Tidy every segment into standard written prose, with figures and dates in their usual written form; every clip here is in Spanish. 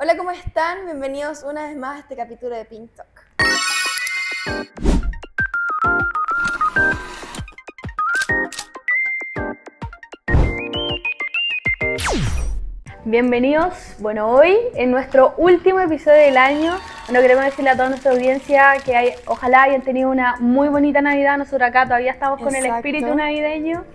Hola, ¿cómo están? Bienvenidos una vez más a este capítulo de Pink Talk. Bienvenidos, hoy en nuestro último episodio del año, queremos decirle a toda nuestra audiencia que ojalá hayan tenido una muy bonita Navidad. Nosotros acá todavía estamos con el espíritu navideño,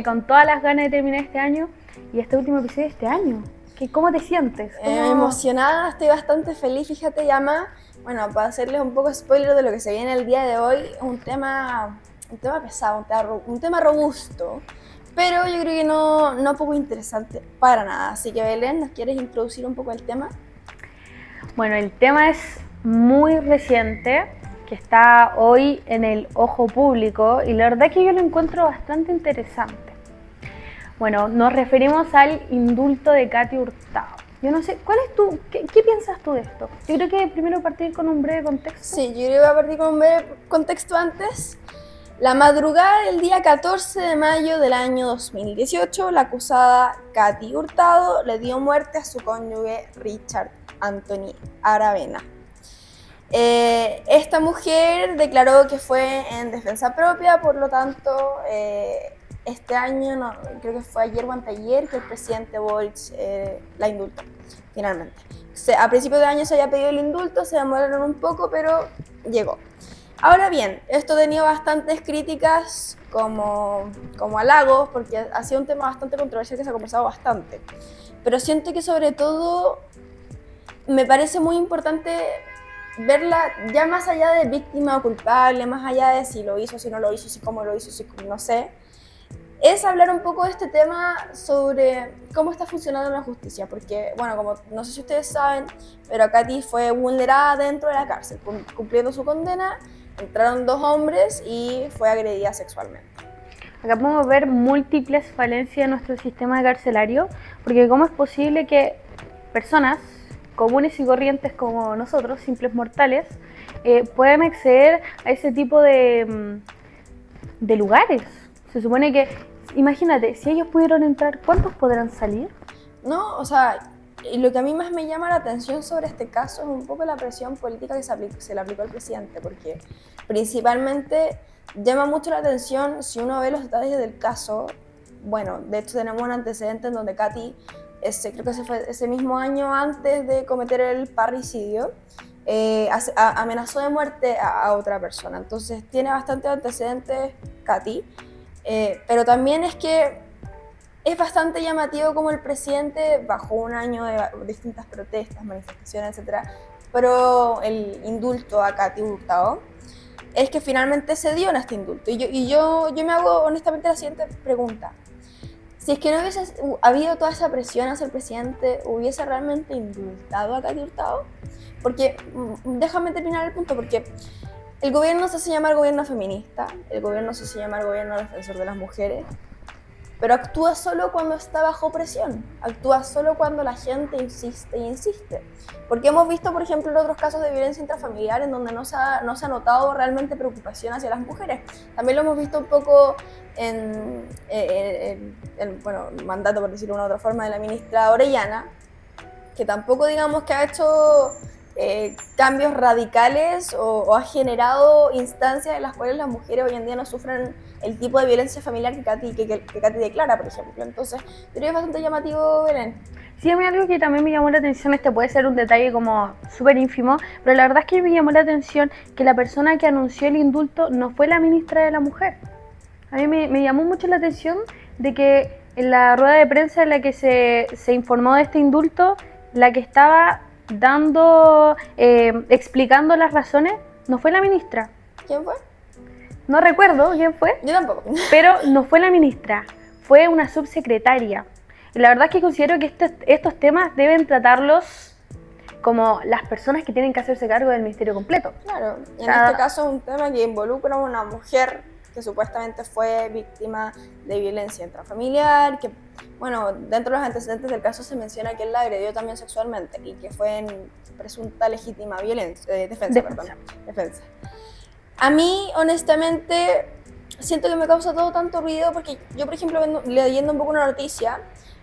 con todas las ganas de terminar este año y este último episodio de este año. ¿Cómo te sientes? Emocionada, estoy bastante feliz, fíjate, Yama. Bueno, para hacerles un poco spoiler de lo que se viene el día de hoy, es un tema pesado, un tema robusto, pero yo creo que no poco interesante para nada. Así que Belén, ¿nos quieres introducir un poco el tema? Bueno, el tema es muy reciente, que está hoy en el ojo público y la verdad es que yo lo encuentro bastante interesante. Bueno, nos referimos al indulto de Katy Hurtado. Yo no sé, ¿qué piensas tú de esto? Yo creo que primero partir con un breve contexto. Sí, yo creo que voy a partir con un breve contexto antes. La madrugada del día 14 de mayo del año 2018, la acusada Katy Hurtado le dio muerte a su cónyuge Richard Anthony Aravena. Esta mujer declaró que fue en defensa propia, por lo tanto, este año, creo que fue ayer o anteayer, que el presidente Boric la indultó, finalmente. A principios de año se había pedido el indulto, se demoraron un poco, pero llegó. Ahora bien, esto ha tenido bastantes críticas como halagos, porque ha sido un tema bastante controversial que se ha conversado bastante. Pero siento que sobre todo me parece muy importante verla ya más allá de víctima o culpable, más allá de si lo hizo, si no lo hizo, si cómo lo hizo, si no sé. Es hablar un poco de este tema sobre cómo está funcionando la justicia, porque, bueno, como no sé si ustedes saben, pero Katy fue vulnerada dentro de la cárcel, cumpliendo su condena, entraron dos hombres y fue agredida sexualmente. Acá podemos ver múltiples falencias en nuestro sistema carcelario, porque cómo es posible que personas comunes y corrientes como nosotros, simples mortales, puedan acceder a ese tipo de lugares. Se supone que, imagínate, si ellos pudieron entrar, ¿cuántos podrán salir? No, o sea, lo que a mí más me llama la atención sobre este caso es un poco la presión política que se le aplicó al presidente, porque principalmente llama mucho la atención si uno ve los detalles del caso. Bueno, de hecho tenemos un antecedente en donde Katy, creo que fue ese mismo año antes de cometer el parricidio, amenazó de muerte a otra persona. Entonces tiene bastantes antecedentes Katy, pero también es que es bastante llamativo como el presidente, bajo un año de distintas protestas, manifestaciones, etc., pero el indulto a Katy Hurtado, es que finalmente se dio en este indulto. Y yo me hago honestamente la siguiente pregunta. Si es que no hubiese habido toda esa presión hacia el presidente, ¿hubiese realmente indultado a Katy Hurtado? Porque, déjame terminar el punto, porque el gobierno se hace llamar gobierno feminista, el gobierno se hace llamar gobierno defensor de las mujeres, pero actúa solo cuando está bajo presión, actúa solo cuando la gente insiste y insiste. Porque hemos visto, por ejemplo, en otros casos de violencia intrafamiliar en donde no se ha notado realmente preocupación hacia las mujeres. También lo hemos visto un poco en el mandato, por decirlo de una otra forma, de la ministra Orellana, que tampoco digamos que ha hecho cambios radicales o ha generado instancias en las cuales las mujeres hoy en día no sufren el tipo de violencia familiar que Katy declara, por ejemplo. Entonces, yo creo que es bastante llamativo, Belén. Sí, a mí algo que también me llamó la atención, puede ser un detalle como súper ínfimo, pero la verdad es que me llamó la atención que la persona que anunció el indulto no fue la ministra de la Mujer. A mí me llamó mucho la atención de que en la rueda de prensa en la que se informó de este indulto, la que estaba explicando las razones, no fue la ministra. ¿Quién fue? No recuerdo quién fue. Yo tampoco. Pero no fue la ministra, fue una subsecretaria. Y la verdad es que considero que estos temas deben tratarlos como las personas que tienen que hacerse cargo del ministerio completo. Claro, en este caso es un tema que involucra a una mujer que supuestamente fue víctima de violencia intrafamiliar, que, bueno, dentro de los antecedentes del caso se menciona que él la agredió también sexualmente y que fue en presunta legítima defensa. A mí, honestamente, siento que me causa todo tanto ruido porque yo, por ejemplo, leyendo un poco una noticia,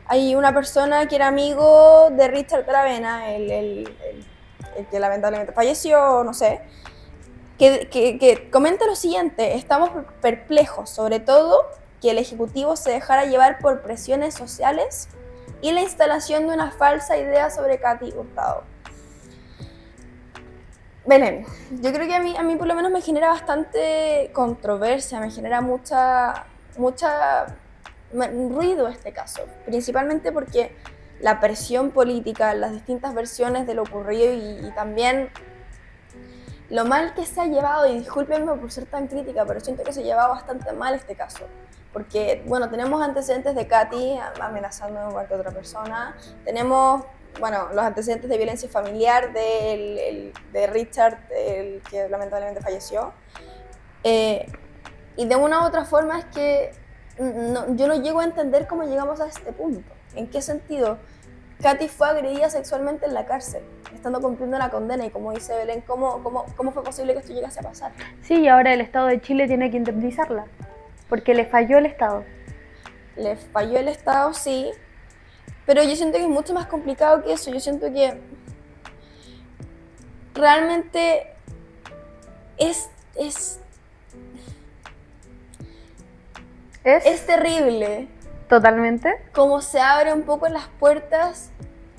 hay una persona que era amigo de Richard Taravena, el que lamentablemente falleció, no sé, que comenta lo siguiente: estamos perplejos, sobre todo que el Ejecutivo se dejara llevar por presiones sociales y la instalación de una falsa idea sobre Katy Hurtado. Belén, yo creo que a mí por lo menos me genera bastante controversia, me genera mucha ruido este caso, principalmente porque la presión política, las distintas versiones de lo ocurrido y también lo mal que se ha llevado, y discúlpenme por ser tan crítica, pero siento que se ha llevado bastante mal este caso. Porque, bueno, tenemos antecedentes de Katy amenazando a cualquier otra persona, tenemos, bueno, los antecedentes de violencia familiar de Richard, el que lamentablemente falleció. Y de una u otra forma es que yo no llego a entender cómo llegamos a este punto. ¿En qué sentido? Katy fue agredida sexualmente en la cárcel, estando cumpliendo la condena, y como dice Belén, ¿cómo fue posible que esto llegase a pasar? Sí, y ahora el Estado de Chile tiene que indemnizarla, porque le falló el Estado. Le falló el Estado, sí, pero yo siento que es mucho más complicado que eso. Yo siento que realmente es terrible. Totalmente. Cómo se abren un poco las puertas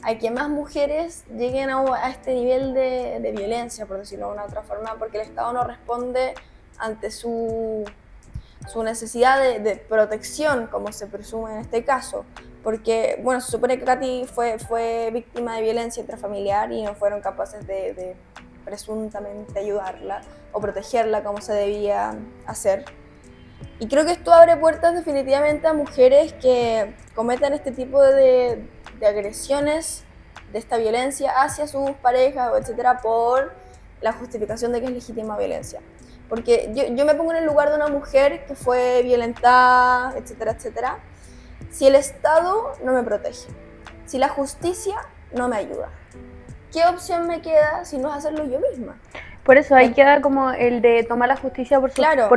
a que más mujeres lleguen a este nivel de violencia, por decirlo de una otra forma, porque el Estado no responde ante su necesidad de protección, como se presume en este caso. Porque, bueno, se supone que Katy fue víctima de violencia intrafamiliar y no fueron capaces de presuntamente ayudarla o protegerla como se debía hacer. Y creo que esto abre puertas definitivamente a mujeres que cometan este tipo de agresiones, de esta violencia hacia sus parejas, etcétera, por la justificación de que es legítima violencia. Porque yo me pongo en el lugar de una mujer que fue violentada, etcétera, etcétera. Si el Estado no me protege, si la justicia no me ayuda, ¿qué opción me queda si no es hacerlo yo misma? Por eso ahí queda como el de tomar la justicia por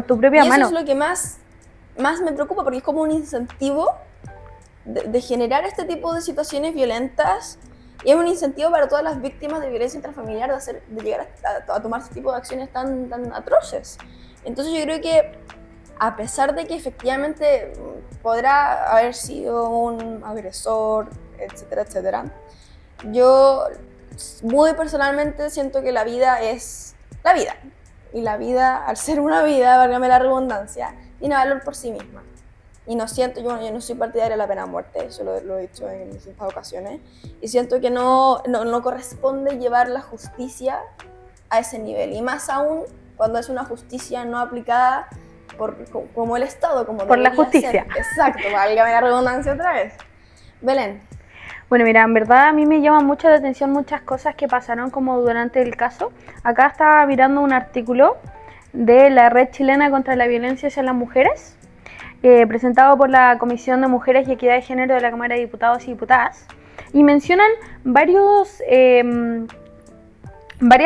tu propia mano. Y eso es lo que más me preocupa, porque es como un incentivo de generar este tipo de situaciones violentas, y es un incentivo para todas las víctimas de violencia intrafamiliar de llegar a tomar este tipo de acciones tan atroces. Entonces yo creo que, a pesar de que efectivamente podrá haber sido un agresor, etcétera, etcétera, yo muy personalmente siento que la vida es la vida. Y la vida, al ser una vida, válgame la redundancia, tiene valor por sí misma. Y no siento, yo no soy partidaria de la pena de muerte, eso lo he dicho en distintas ocasiones. Y siento que no corresponde llevar la justicia a ese nivel. Y más aún cuando es una justicia no aplicada como el Estado, como por la justicia. Ser. Exacto, válgame la redundancia otra vez. Belén. Bueno, mira, en verdad a mí me llaman mucho la atención muchas cosas que pasaron como durante el caso. Acá estaba mirando un artículo de la Red Chilena contra la Violencia hacia las Mujeres, presentado por la Comisión de Mujeres y Equidad de Género de la Cámara de Diputados y Diputadas, y mencionan varias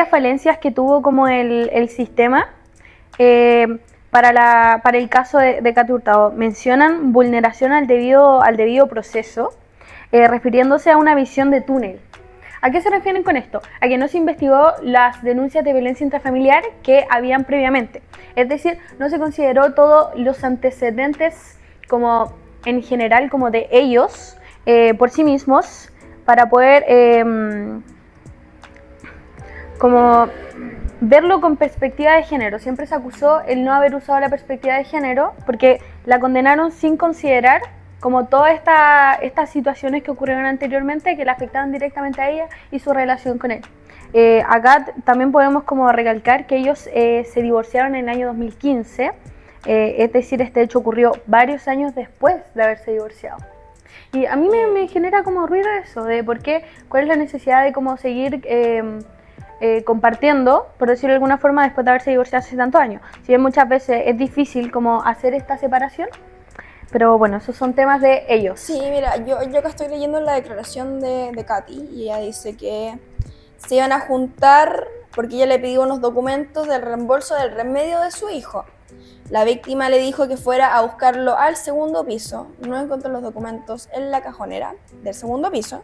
falencias que tuvo como el sistema para el caso de Katy Hurtado. Mencionan vulneración al debido proceso, refiriéndose a una visión de túnel. ¿A qué se refieren con esto? A que no se investigó las denuncias de violencia intrafamiliar que habían previamente. Es decir, no se consideró todos los antecedentes como en general como de ellos por sí mismos para poder como verlo con perspectiva de género. Siempre se acusó el no haber usado la perspectiva de género porque la condenaron sin considerar como todas estas situaciones que ocurrieron anteriormente que le afectaban directamente a ella y su relación con él. Acá también podemos como recalcar que ellos se divorciaron en el año 2015, es decir, este hecho ocurrió varios años después de haberse divorciado. Y a mí me genera como ruido eso, de cuál es la necesidad de como seguir compartiendo, por decirlo de alguna forma, después de haberse divorciado hace tantos años. Si bien muchas veces es difícil como hacer esta separación, pero bueno, esos son temas de ellos. Sí, mira, yo acá estoy leyendo la declaración de Katy, y ella dice que se iban a juntar porque ella le pidió unos documentos del reembolso del remedio de su hijo. La víctima le dijo que fuera a buscarlo al segundo piso, no encontró los documentos en la cajonera del segundo piso.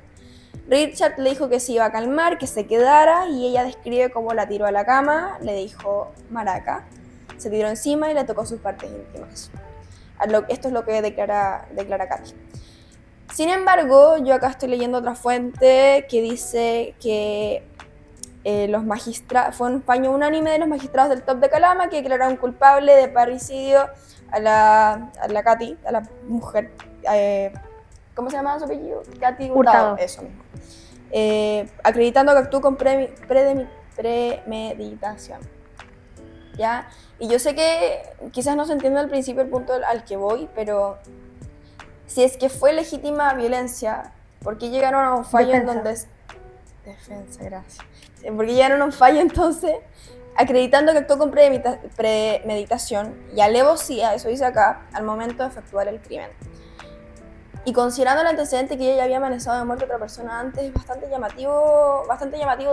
Richard le dijo que se iba a calmar, que se quedara, y ella describe cómo la tiró a la cama, le dijo maraca, se tiró encima y le tocó sus partes íntimas. Esto es lo que declara Katy. Sin embargo, yo acá estoy leyendo otra fuente que dice que fue un fallo unánime de los magistrados del top de Calama que declararon culpable de parricidio a la Katy, a la mujer. ¿Cómo se llama su apellido? Katy Hurtado. Eso mismo. Acreditando que actuó con premeditación. ¿Ya? Y yo sé que quizás no se entiende al principio el punto al que voy, pero si es que fue legítima violencia, ¿por qué llegaron a un fallo en donde... Defensa, gracias. Porque llegaron a un fallo entonces, acreditando que actuó con premeditación y alevosía, eso dice acá, al momento de efectuar el crimen. Y considerando el antecedente que ella ya había amenazado de muerte a otra persona antes, es bastante llamativo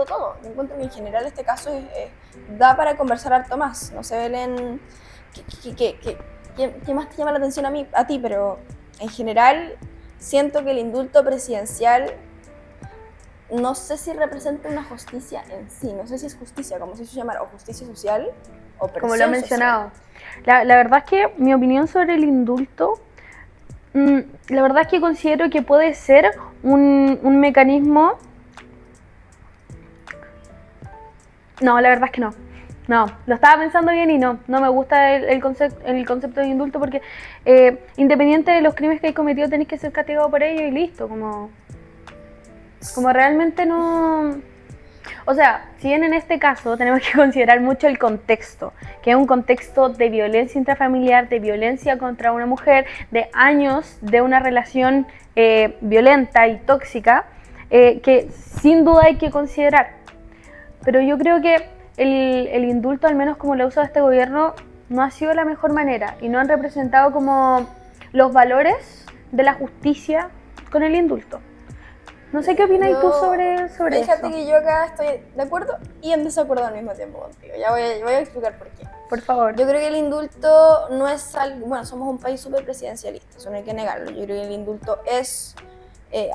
todo. Yo encuentro que en general este caso da para conversar harto más. No sé, Belén, ¿qué más te llama la atención a ti? Pero en general siento que el indulto presidencial no sé si representa una justicia en sí, no sé si es justicia, como se suele llamar, o justicia social, o presión como lo he mencionado. La verdad es que mi opinión sobre el indulto, la verdad es que considero que puede ser un mecanismo... No, la verdad es que no. No, lo estaba pensando bien y no me gusta el concepto de indulto porque independiente de los crímenes que hay cometido tenés que ser castigado por ello y listo, como realmente no... O sea, si bien en este caso tenemos que considerar mucho el contexto, que es un contexto de violencia intrafamiliar, de violencia contra una mujer, de años de una relación violenta y tóxica, que sin duda hay que considerar. Pero yo creo que el indulto, al menos como lo ha usado este gobierno, no ha sido la mejor manera y no han representado como los valores de la justicia con el indulto. No sé qué opinas tú sobre eso. Fíjate que yo acá estoy de acuerdo y en desacuerdo al mismo tiempo contigo. Ya voy a explicar por qué. Por favor. Yo creo que el indulto no es algo... Bueno, somos un país súper presidencialista, eso no hay que negarlo. Yo creo que el indulto es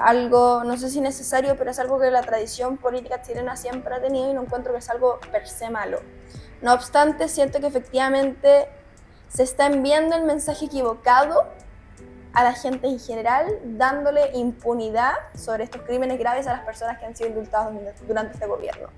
algo, no sé si necesario, pero es algo que la tradición política chilena siempre ha tenido y no encuentro que es algo per se malo. No obstante, siento que efectivamente se está enviando el mensaje equivocado a la gente en general, dándole impunidad sobre estos crímenes graves a las personas que han sido indultadas durante este gobierno.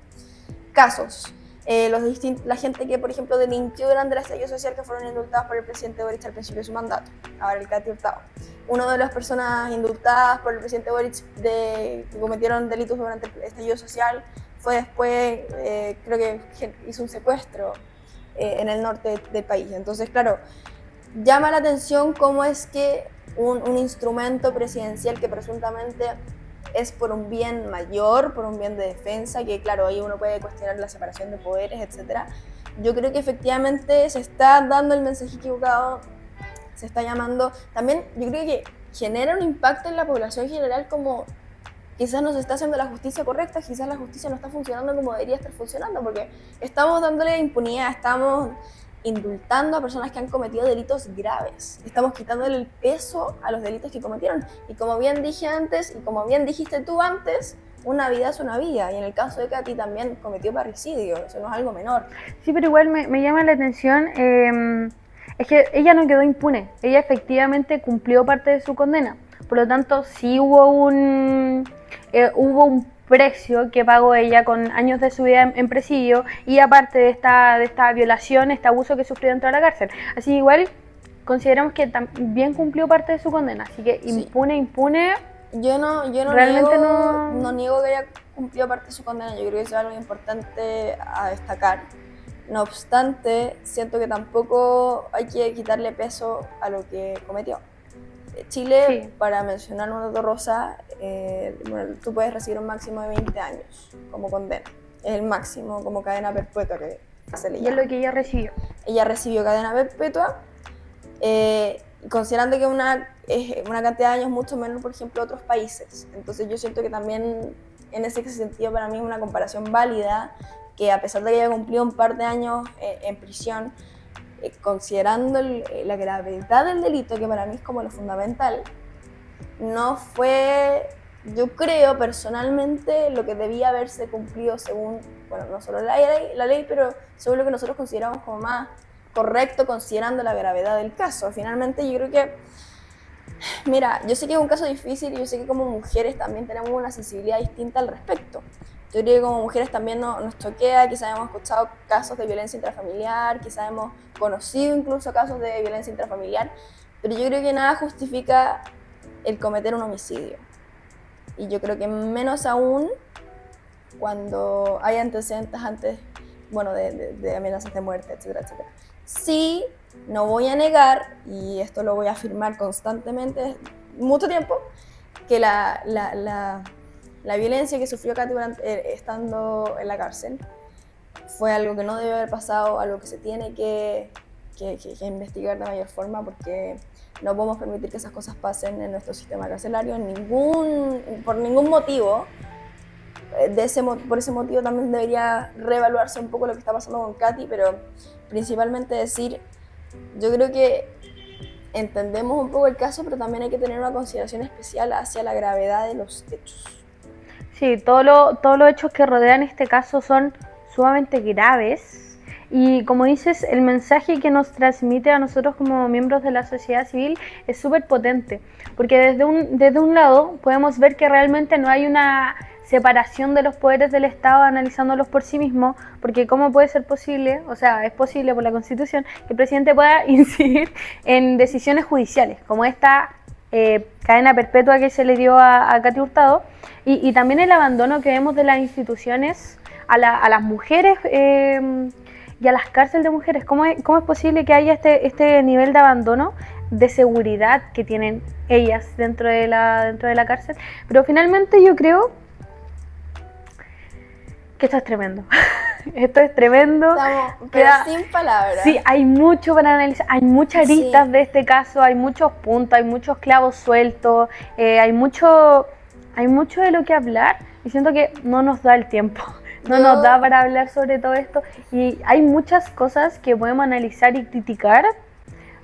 Casos. La gente que, por ejemplo, delinquió durante el estallido social que fueron indultados por el presidente Boric al principio de su mandato, ahora el Katy Hurtado. Una de las personas indultadas por el presidente Boric que cometieron delitos durante el estallido social fue después, creo que hizo un secuestro en el norte del país. Entonces, claro, llama la atención cómo es que un instrumento presidencial que presuntamente es por un bien mayor, por un bien de defensa, que claro, ahí uno puede cuestionar la separación de poderes, etc. Yo creo que efectivamente se está dando el mensaje equivocado, se está llamando, también yo creo que genera un impacto en la población general como quizás no se está haciendo la justicia correcta, quizás la justicia no está funcionando como debería estar funcionando, porque estamos dándole impunidad, estamos indultando a personas que han cometido delitos graves. Estamos quitándole el peso a los delitos que cometieron. Y como bien dije antes, y como bien dijiste tú antes, una vida es una vida. Y en el caso de Katy también cometió parricidio, eso no es algo menor. Sí, pero igual me llama la atención, es que ella no quedó impune. Ella efectivamente cumplió parte de su condena. Por lo tanto, sí hubo un precio que pagó ella con años de su vida en presidio y aparte de esta violación, este abuso que sufrió dentro de la cárcel. Así igual consideramos que también cumplió parte de su condena, así que impune. Yo no realmente niego que haya cumplido parte de su condena, yo creo que eso es algo importante a destacar. No obstante, siento que tampoco hay que quitarle peso a lo que cometió. Chile, sí. Para mencionar un dato rosa, tú puedes recibir un máximo de 20 años como condena. Es el máximo como cadena perpetua que se le llama. Y es lo que ella recibió. Ella recibió cadena perpetua, considerando que es una cantidad de años mucho menor, por ejemplo, otros países. Entonces yo siento que también en ese sentido para mí es una comparación válida, que a pesar de que ella cumplió un par de años en prisión, considerando la gravedad del delito, que para mí es como lo fundamental, no fue, yo creo personalmente, lo que debía haberse cumplido según, bueno, no solo la ley, pero según lo que nosotros consideramos como más correcto considerando la gravedad del caso. Finalmente yo creo que, mira, yo sé que es un caso difícil y yo sé que como mujeres también tenemos una sensibilidad distinta al respecto. Yo creo que como mujeres también nos choquea, quizás hemos escuchado casos de violencia intrafamiliar, quizás hemos conocido incluso casos de violencia intrafamiliar, pero yo creo que nada justifica el cometer un homicidio. Y yo creo que menos aún cuando hay antecedentes antes, bueno, de amenazas de muerte, etcétera, etcétera. Sí, no voy a negar, y esto lo voy a afirmar constantemente, mucho tiempo, que la violencia que sufrió Katy estando en la cárcel fue algo que no debe haber pasado, algo que se tiene que investigar de mayor forma, porque no podemos permitir que esas cosas pasen en nuestro sistema carcelario por ningún motivo. Por ese motivo también debería reevaluarse un poco lo que está pasando con Katy, pero principalmente decir, yo creo que entendemos un poco el caso, pero también hay que tener una consideración especial hacia la gravedad de los hechos. Sí, todos los hechos que rodean este caso son sumamente graves. Y como dices, el mensaje que nos transmite a nosotros como miembros de la sociedad civil es súper potente, porque desde un lado podemos ver que realmente no hay una separación de los poderes del Estado analizándolos por sí mismo, porque ¿cómo puede ser posible? O sea, es posible por la Constitución que el presidente pueda incidir en decisiones judiciales, como esta cadena perpetua que se le dio a Katy Hurtado, y también el abandono que vemos de las instituciones a las mujeres y a las cárceles de mujeres. ¿Cómo es posible que haya este nivel de abandono, de seguridad que tienen ellas dentro de la cárcel? Pero finalmente yo creo que esto es tremendo. Esto es tremendo. Pero sin palabras. Sí, hay mucho para analizar, hay muchas aristas de este caso, hay muchos puntos, hay muchos clavos sueltos, hay mucho de lo que hablar, y siento que no nos da el tiempo. No nos da para hablar sobre todo esto, y hay muchas cosas que podemos analizar y criticar,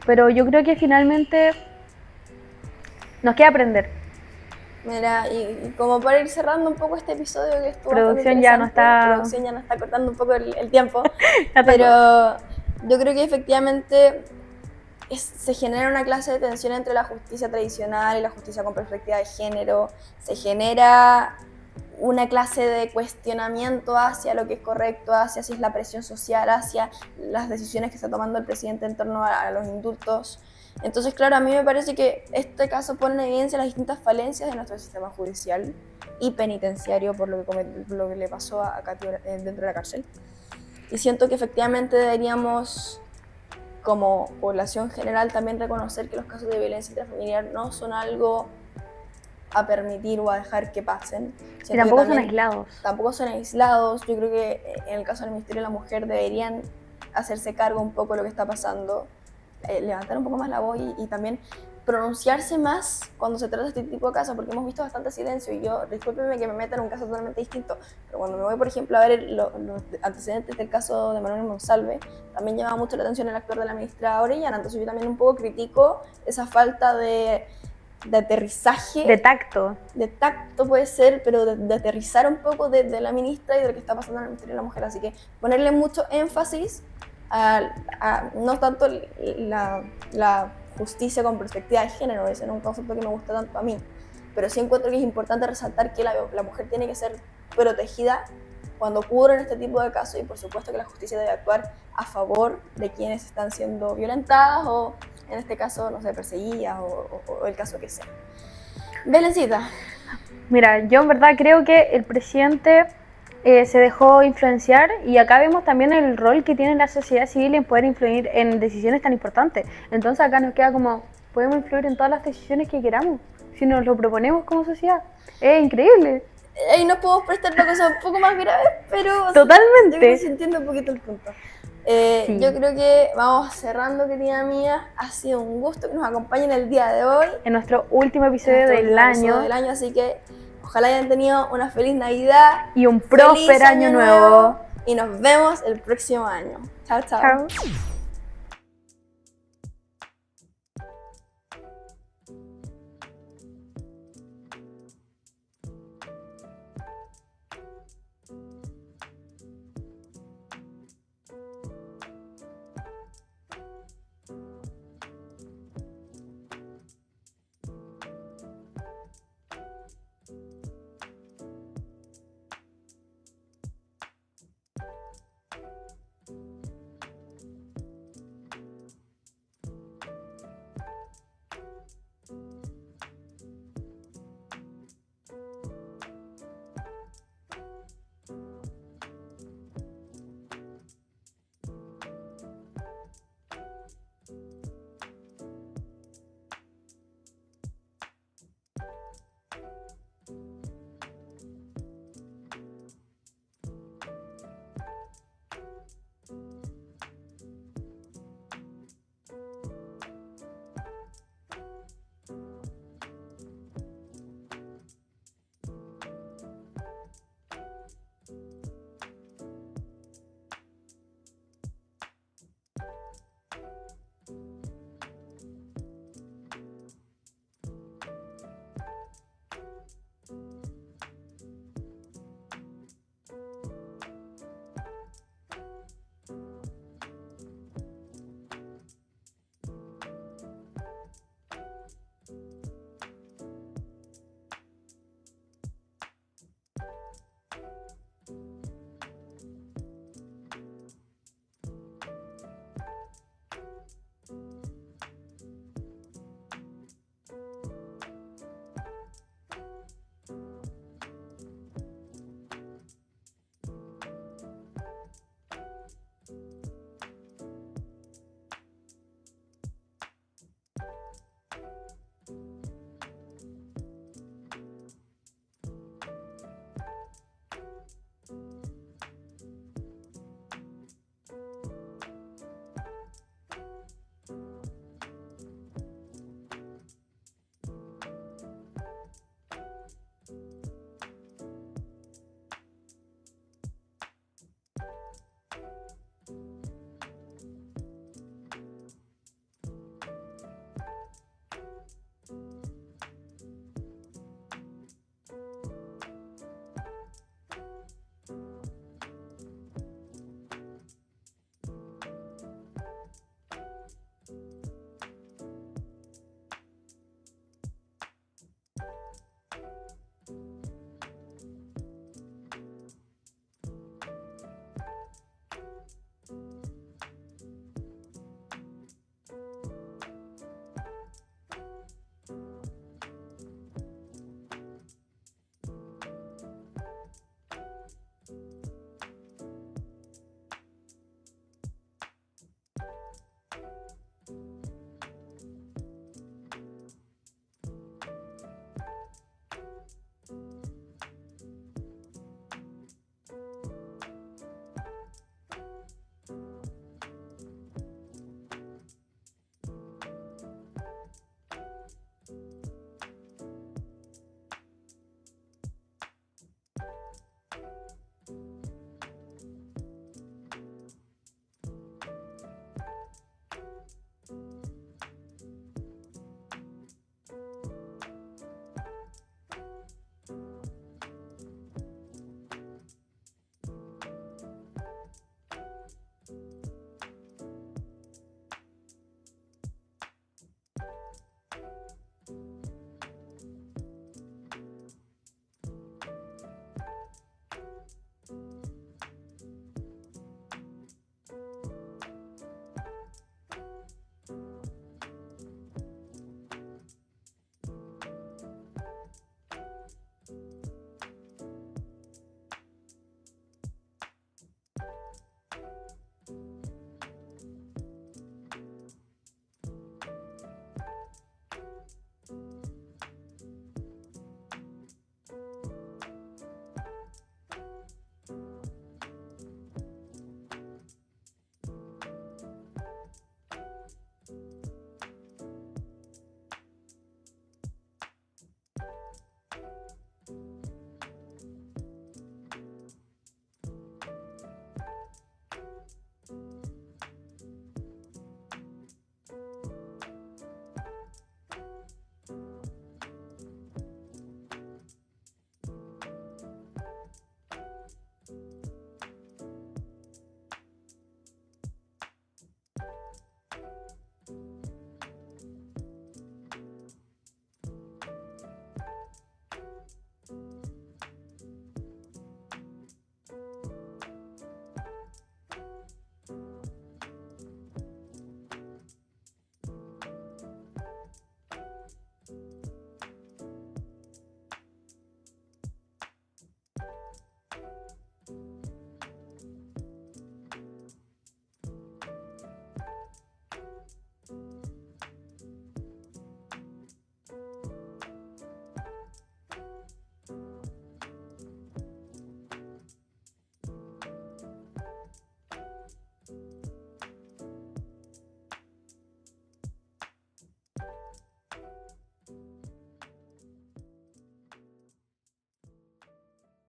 pero yo creo que finalmente nos queda aprender. Mira, y como para ir cerrando un poco este episodio que estuvo producción ya no está cortando un poco el tiempo, pero yo creo que efectivamente se genera una clase de tensión entre la justicia tradicional y la justicia con perspectiva de género, se genera una clase de cuestionamiento hacia lo que es correcto, hacia si es la presión social, hacia las decisiones que está tomando el presidente en torno a los indultos. Entonces, claro, a mí me parece que este caso pone en evidencia las distintas falencias de nuestro sistema judicial y penitenciario por lo que le pasó a Katy dentro de la cárcel. Y siento que efectivamente deberíamos, como población general, también reconocer que los casos de violencia intrafamiliar no son algo a permitir o a dejar que pasen. Y tampoco son aislados. Tampoco son aislados. Yo creo que en el caso del Ministerio de la Mujer deberían hacerse cargo un poco de lo que está pasando, levantar un poco más la voz y también pronunciarse más cuando se trata de este tipo de casos, porque hemos visto bastante silencio. Y yo, discúlpenme que me meta en un caso totalmente distinto, pero cuando me voy, por ejemplo, a ver los antecedentes del caso de Manuel Monsalve, también llama mucho la atención el actor de la ministra Orellana. Entonces yo también un poco critico esa falta de aterrizaje. De tacto. De tacto puede ser, pero de aterrizar un poco de la ministra y de lo que está pasando en el Ministerio de la Mujer. Así que ponerle mucho énfasis a no tanto la justicia con perspectiva de género, ese no es un concepto que me gusta tanto a mí, pero sí encuentro que es importante resaltar que la mujer tiene que ser protegida cuando ocurren este tipo de casos, y por supuesto que la justicia debe actuar a favor de quienes están siendo violentadas o, en este caso, no sé, perseguidas o el caso que sea. Belencita. Mira, yo en verdad creo que el presidente se dejó influenciar, y acá vemos también el rol que tiene la sociedad civil en poder influir en decisiones tan importantes. Entonces acá nos queda como, podemos influir en todas las decisiones que queramos, si nos lo proponemos como sociedad. Es increíble. Ahí nos podemos prestar para cosas un poco más graves, pero totalmente. Yo creo que se entiende un poquito el punto. Sí. Yo creo que vamos cerrando, querida mía. Ha sido un gusto que nos acompañen el día de hoy. En nuestro último episodio del año. Así que ojalá hayan tenido una feliz Navidad. Y un próspero año nuevo. Y nos vemos el próximo año. Chao, chao. Chao.